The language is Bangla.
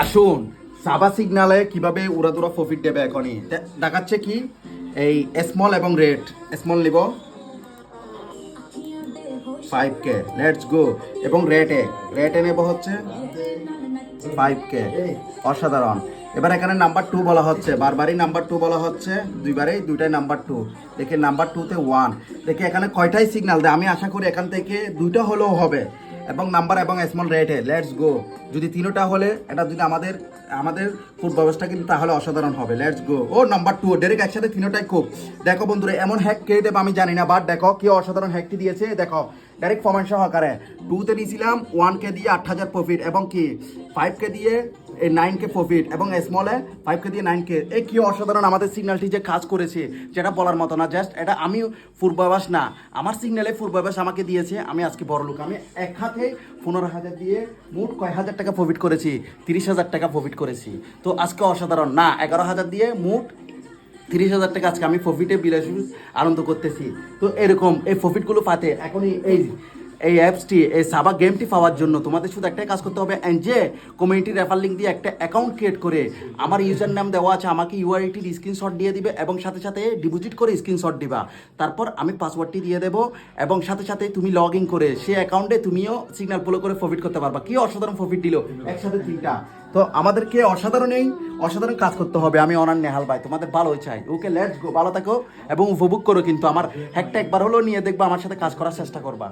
আসুন সাবা সিগনালে কিভাবে উড়াদুরা প্রফিট দেবে এখনই দেখাচ্ছে কি এই স্মল এবং রেড স্মল নিব 5K লেটস গো এবং রেটে নেব হচ্ছে 5K অসাধারণ। এবার এখানে নাম্বার 2 বলা হচ্ছে, বারবারই নাম্বার 2 বলা হচ্ছে, দুইটাই নাম্বার 2। দেখে নাম্বার 2তে 1, দেখে এখানে কয়টাই সিগন্যাল দেয়, আমি আশা করি এখান থেকে দুইটা হলেও হবে। এবং নাম্বার এবং স্মল রেটে লেটস গো, যদি তিনটা হলে এটা যদি আমাদের ফুড ব্যবস্থা কিন্তু তাহলে অসাধারণ হবে। Let's go. ও নাম্বার 2 ডাইরেক্ট একসাথে তিনটাই খুব। দেখো বন্ধুরা এমন হ্যাক কে দেবে আমি জানি না, বাট দেখো কি অসাধারণ হ্যাকটি দিয়েছে। দেখো ডাইরেক্ট ফরম্যাট সহকারে 2তে দিয়েছিলাম 1K দিয়ে 8,000 প্রফিট এবং কি 5K দিয়ে 9K প্রফিট এবং স্মলে 5K দিয়ে 9K। এই কি অসাধারণ আমাদের সিগন্যালটি যে কাজ করেছে, যেটা বলার মতো না। জাস্ট এটা আমি পূর্বাভাস না, আমার সিগন্যালে পূর্বাভাস আমাকে দিয়েছে। আমি আজকে বড় লোক, আমি এক হাতে 15,000 দিয়ে মোট কয় হাজার টাকা প্রফিট করেছি, 30,000 টাকা প্রফিট করেছি। তো আজকে অসাধারণ না, 11,000 দিয়ে মোট 30,000 টাকা আজকে আমি প্রফিটে বিলাসী আনন্দ করতেছি। তো এরকম এই প্রফিটগুলো পাতে এখনই এই অ্যাপসটি, এই সাবা গেমটি পাওয়ার জন্য তোমাদের শুধু একটাই কাজ করতে হবে, অ্যান্ড যে কমিউনিটি রেফার লিঙ্ক দিয়ে একটা অ্যাকাউন্ট ক্রিয়েট করে আমার ইউজার নাম দেওয়া আছে, আমাকে ইউআইটির স্ক্রিনশট দিয়ে দিবে এবং সাথে সাথে ডিপোজিট করে স্ক্রিনশট দিবা। তারপর আমি পাসওয়ার্ডটি দিয়ে দেবো এবং সাথে সাথে তুমি লগ ইন করে সে অ্যাকাউন্টে তুমিও সিগন্যাল ফলো করে প্রফিট করতে পারবা। কি অসাধারণ প্রফিট দিল একসাথে 3টা। তো আমাদেরকে অসাধারণ কাজ করতে হবে। আমি অনার নেহাল ভাই, তোমাদের ভালোই চাই। ওকে লেটস গো, ভালো থাকো এবং উপভোগ করো, কিন্তু আমার হ্যাকটা একবার হলেও নিয়ে দেখবা, আমার সাথে কাজ করার চেষ্টা করবা।